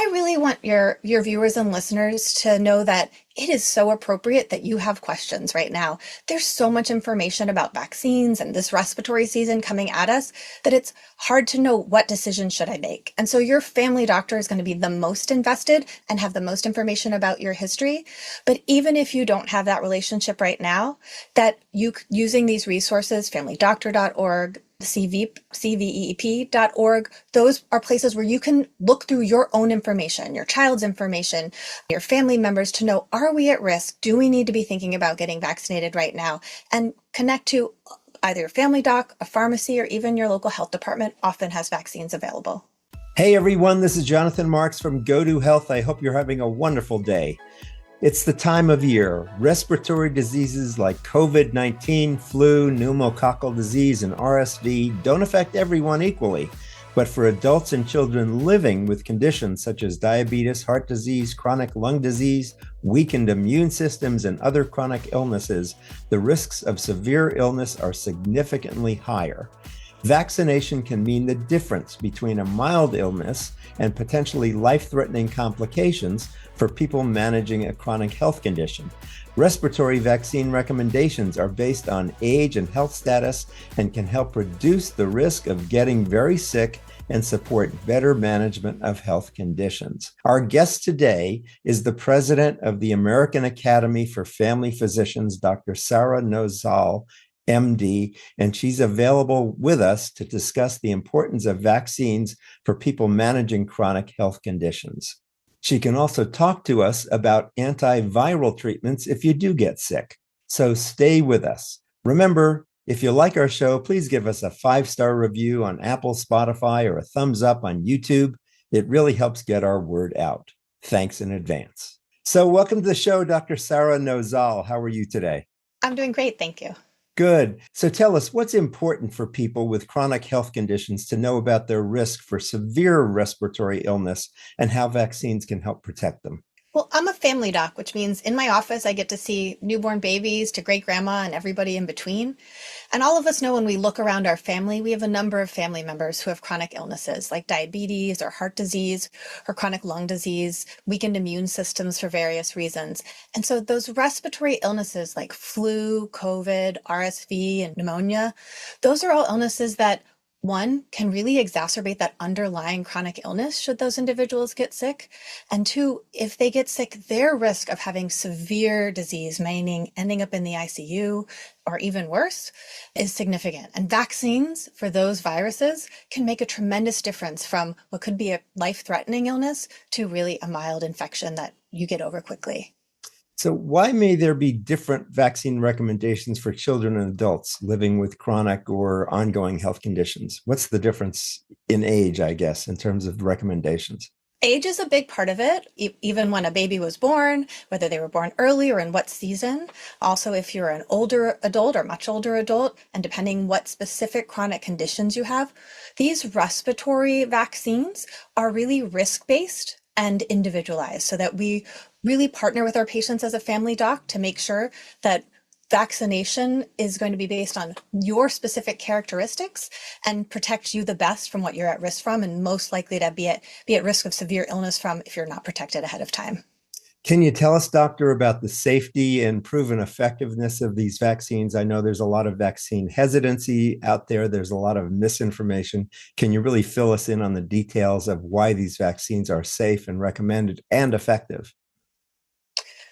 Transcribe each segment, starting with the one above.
I really want your viewers and listeners to know that it is so appropriate that you have questions right now. There's so much information about vaccines and this respiratory season coming at us that it's hard to know what decision should I make. And so your family doctor is going to be the most invested and have the most information about your history. But even if you don't have that relationship right now, that you using these resources, familydoctor.org, CVEEP, CVEEP.org. Those are places where you can look through your own information, your child's information, your family members to know, are we at risk? Do we need to be thinking about getting vaccinated right now? And connect to either your family doc, a pharmacy, or even your local health department often has vaccines available. Hey everyone, this is Jonathan Marx from GoToHealth. I hope you're having a wonderful day. It's the time of year. Respiratory diseases like COVID-19, flu, pneumococcal disease, and RSV don't affect everyone equally. But for adults and children living with conditions such as diabetes, heart disease, chronic lung disease, weakened immune systems, and other chronic illnesses, the risks of severe illness are significantly higher. Vaccination can mean the difference between a mild illness and potentially life-threatening complications for people managing a chronic health condition. Respiratory vaccine recommendations are based on age and health status and can help reduce the risk of getting very sick and support better management of health conditions. Our guest today is the president of the American Academy for Family Physicians, Dr. Sarah Nosal, MD, and she's available with us to discuss the importance of vaccines for people managing chronic health conditions. She can also talk to us about antiviral treatments if you do get sick. So stay with us. Remember, if you like our show, please give us a 5-star review on Apple, Spotify, or a thumbs up on YouTube. It really helps get our word out. Thanks in advance. So welcome to the show, Dr. Sarah Nosal. How are you today? I'm doing great, thank you. Good. So tell us, what's important for people with chronic health conditions to know about their risk for severe respiratory illness and how vaccines can help protect them? Well, I'm a family doc, which means in my office, I get to see newborn babies to great grandma and everybody in between. And all of us know when we look around our family, we have a number of family members who have chronic illnesses like diabetes or heart disease or chronic lung disease, weakened immune systems for various reasons. And so those respiratory illnesses like flu, COVID, RSV, and pneumonia, those are all illnesses that one, can really exacerbate that underlying chronic illness should those individuals get sick. And two, if they get sick, their risk of having severe disease, meaning ending up in the ICU or even worse, is significant. And vaccines for those viruses can make a tremendous difference from what could be a life-threatening illness to really a mild infection that you get over quickly. So why may there be different vaccine recommendations for children and adults living with chronic or ongoing health conditions? What's the difference in age, I guess, in terms of recommendations? Age is a big part of it, even when a baby was born, whether they were born early or in what season. Also, if you're an older adult or much older adult, and depending what specific chronic conditions you have, these respiratory vaccines are really risk-based and individualized so that we really partner with our patients as a family doc to make sure that vaccination is going to be based on your specific characteristics and protect you the best from what you're at risk from and most likely to be at risk of severe illness from if you're not protected ahead of time. Can you tell us, doctor, about the safety and proven effectiveness of these vaccines? I know there's a lot of vaccine hesitancy out there. There's a lot of misinformation. Can you really fill us in on the details of why these vaccines are safe and recommended and effective?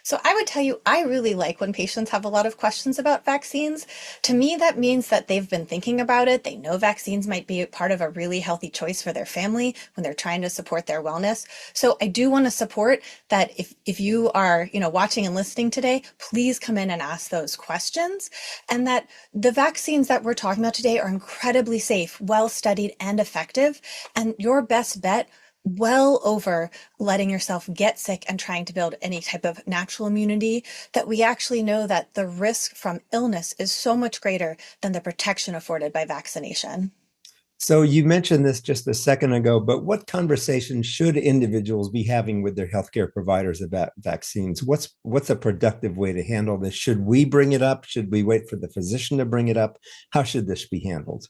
So I would tell you, I really like when patients have a lot of questions about vaccines. To me, that means that they've been thinking about it. They know vaccines might be part of a really healthy choice for their family when they're trying to support their wellness. So I do want to support that if you are, watching and listening today, please come in and ask those questions. And that the vaccines that we're talking about today are incredibly safe, well-studied, and effective. And your best bet well over letting yourself get sick and trying to build any type of natural immunity, that we actually know that the risk from illness is so much greater than the protection afforded by vaccination. So you mentioned this just a second ago, but what conversations should individuals be having with their healthcare providers about vaccines? What's a productive way to handle this? Should we bring it up? Should we wait for the physician to bring it up? How should this be handled?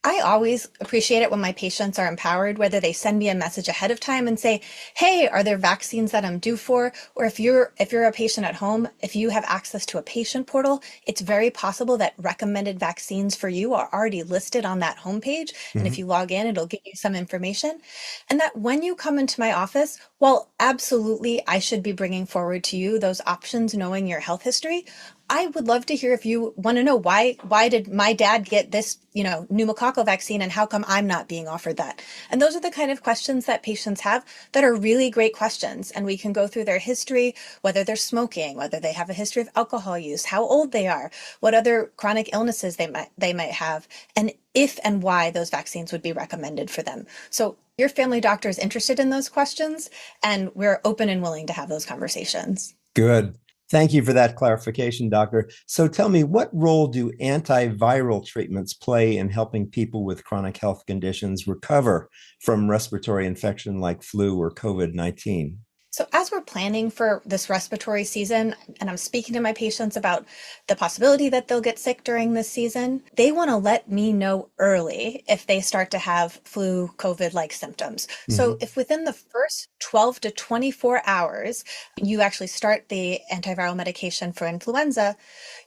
I always appreciate it when my patients are empowered, whether they send me a message ahead of time and say, "Hey, are there vaccines that I'm due for?" Or if you're a patient at home, if you have access to a patient portal, it's very possible that recommended vaccines for you are already listed on that homepage. And if Mhm. you log in, it'll give you some information. And that when you come into my office, while absolutely I should be bringing forward to you those options, knowing your health history, I would love to hear if you want to know why did my dad get this, pneumococcal vaccine and how come I'm not being offered that? And those are the kind of questions that patients have that are really great questions. And we can go through their history, whether they're smoking, whether they have a history of alcohol use, how old they are, what other chronic illnesses they might have, and if and why those vaccines would be recommended for them. So your family doctor is interested in those questions, and we're open and willing to have those conversations. Good. Thank you for that clarification, doctor. So tell me, what role do antiviral treatments play in helping people with chronic health conditions recover from respiratory infection like flu or COVID-19? So, as we're planning for this respiratory season, and I'm speaking to my patients about the possibility that they'll get sick during this season, they want to let me know early if they start to have flu, COVID like symptoms. So, Mhm. if within the first 12 to 24 hours, you actually start the antiviral medication for influenza,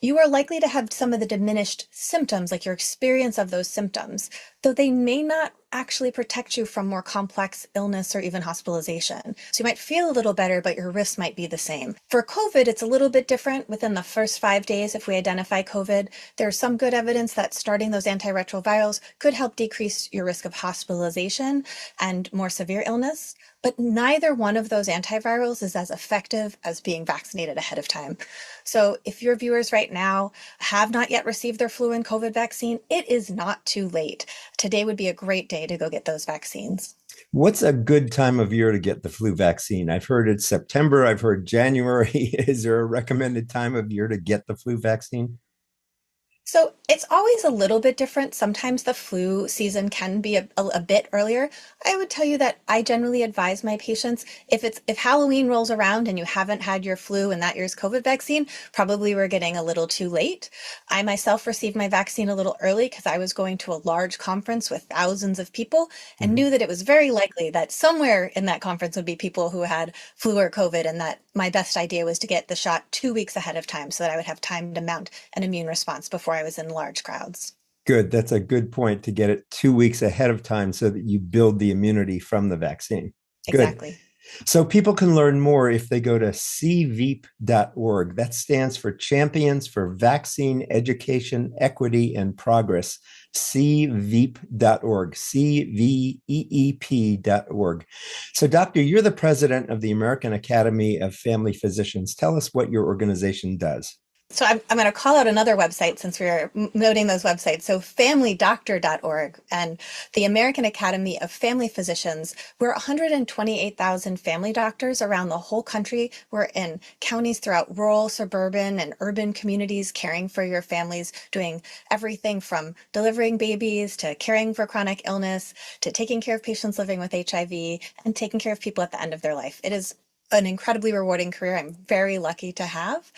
you are likely to have some of the diminished symptoms, like your experience of those symptoms, though they may not actually protect you from more complex illness or even hospitalization. So you might feel a little better, but your risks might be the same. For COVID, it's a little bit different. Within the first 5 days, if we identify COVID, there's some good evidence that starting those antiretrovirals could help decrease your risk of hospitalization and more severe illness. But neither one of those antivirals is as effective as being vaccinated ahead of time. So if your viewers right now have not yet received their flu and COVID vaccine, it is not too late. Today would be a great day to go get those vaccines. What's a good time of year to get the flu vaccine? I've heard it's September. I've heard January. Is there a recommended time of year to get the flu vaccine? So it's always a little bit different. Sometimes the flu season can be a bit earlier. I would tell you that I generally advise my patients if Halloween rolls around and you haven't had your flu and that year's COVID vaccine, probably we're getting a little too late. I myself received my vaccine a little early because I was going to a large conference with thousands of people and Mhm. knew that it was very likely that somewhere in that conference would be people who had flu or COVID, and that my best idea was to get the shot 2 weeks ahead of time so that I would have time to mount an immune response before I was in large crowds. Good. That's a good point to get it 2 weeks ahead of time so that you build the immunity from the vaccine. Good. Exactly. So people can learn more if they go to cveep.org. That stands for Champions for Vaccine Education, Equity, and Progress. cveep.org, cveep.org. So, Doctor, you're the president of the American Academy of Family Physicians. Tell us what your organization does. So I'm going to call out another website since we're noting those websites. So familydoctor.org and the American Academy of Family Physicians. We're 128,000 family doctors around the whole country. We're in counties throughout rural, suburban, and urban communities caring for your families, doing everything from delivering babies to caring for chronic illness to taking care of patients living with HIV and taking care of people at the end of their life. It is an incredibly rewarding career I'm very lucky to have.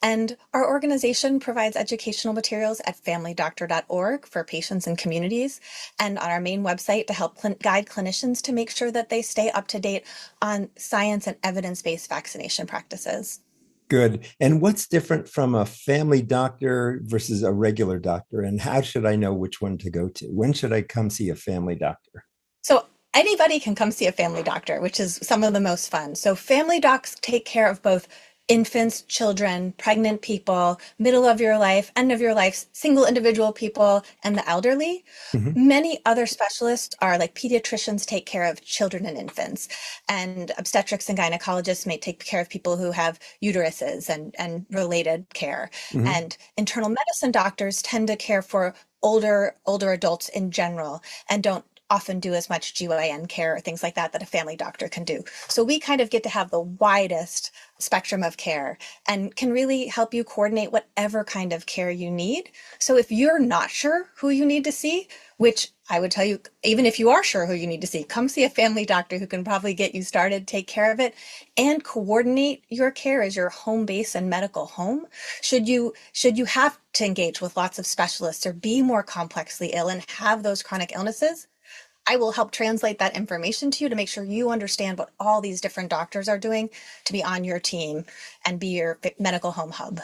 And our organization provides educational materials at familydoctor.org for patients and communities, and on our main website to help guide clinicians to make sure that they stay up to date on science and evidence-based vaccination practices. Good. And what's different from a family doctor versus a regular doctor? And how should I know which one to go to? When should I come see a family doctor? So anybody can come see a family doctor, which is some of the most fun. So family docs take care of both infants, children, pregnant people, middle of your life, end of your life, single individual people, and the elderly. Mhm. Many other specialists are like pediatricians take care of children and infants, and obstetrics and gynecologists may take care of people who have uteruses and related care. Mhm. And internal medicine doctors tend to care for older adults in general and don't often do as much GYN care or things like that that a family doctor can do. So we kind of get to have the widest spectrum of care and can really help you coordinate whatever kind of care you need. So if you're not sure who you need to see, which I would tell you, even if you are sure who you need to see, come see a family doctor who can probably get you started, take care of it, and coordinate your care as your home base and medical home. Should you have to engage with lots of specialists or be more complexly ill and have those chronic illnesses, I will help translate that information to you to make sure you understand what all these different doctors are doing to be on your team and be your medical home hub.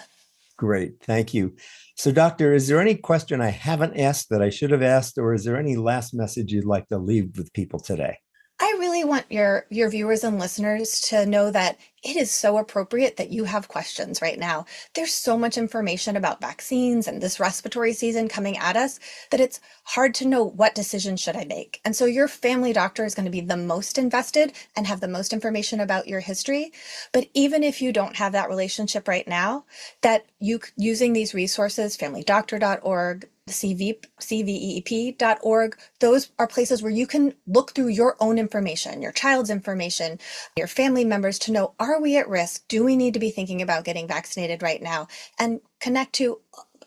Great. Thank you. So, doctor, is there any question I haven't asked that I should have asked, or is there any last message you'd like to leave with people today? I really want your viewers and listeners to know that it is so appropriate that you have questions right now. There's so much information about vaccines and this respiratory season coming at us that it's hard to know what decision should I make. And so your family doctor is going to be the most invested and have the most information about your history. But even if you don't have that relationship right now, that you using these resources, familydoctor.org, CVEEP, CVEEP.org, those are places where you can look through your own information, your child's information, your family members to know, are we at risk? Do we need to be thinking about getting vaccinated right now? And connect to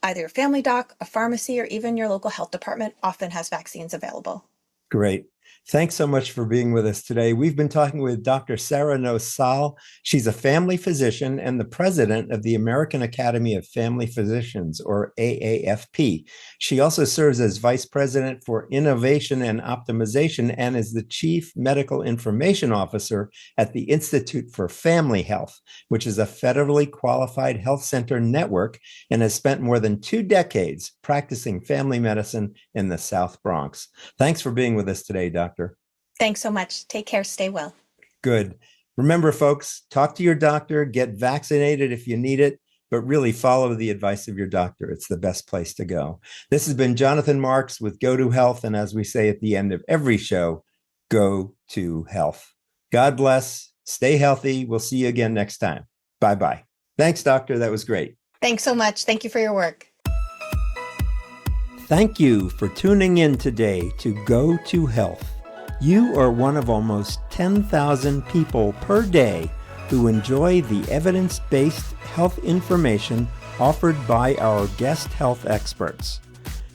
either your family doc, a pharmacy, or even your local health department often has vaccines available. Great. Thanks so much for being with us today. We've been talking with Dr. Sarah Nosal. She's a family physician and the president of the American Academy of Family Physicians, or AAFP. She also serves as vice president for innovation and optimization and is the chief medical information officer at the Institute for Family Health, which is a federally qualified health center network and has spent more than 2 decades practicing family medicine in the South Bronx. Thanks for being with us today, Doctor. Thanks so much. Take care. Stay well. Good. Remember, folks, talk to your doctor, get vaccinated if you need it, but really follow the advice of your doctor. It's the best place to go. This has been Jonathan Marx with GoToHealth. And as we say at the end of every show, go to health. God bless. Stay healthy. We'll see you again next time. Bye-bye. Thanks, doctor. That was great. Thanks so much. Thank you for your work. Thank you for tuning in today to Go to Health. You are one of almost 10,000 people per day who enjoy the evidence-based health information offered by our guest health experts.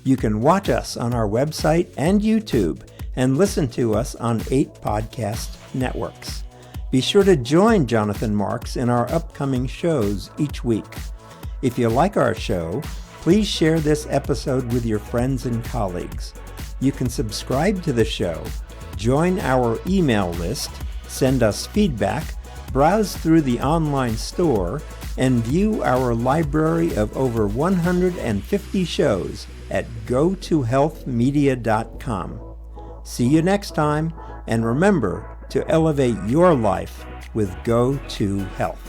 You can watch us on our website and YouTube and listen to us on 8 podcast networks. Be sure to join Jonathan Marx in our upcoming shows each week. If you like our show, please share this episode with your friends and colleagues. You can subscribe to the show, join our email list, send us feedback, browse through the online store, and view our library of over 150 shows at gotohealthmedia.com. See you next time, and remember to elevate your life with Go to Health.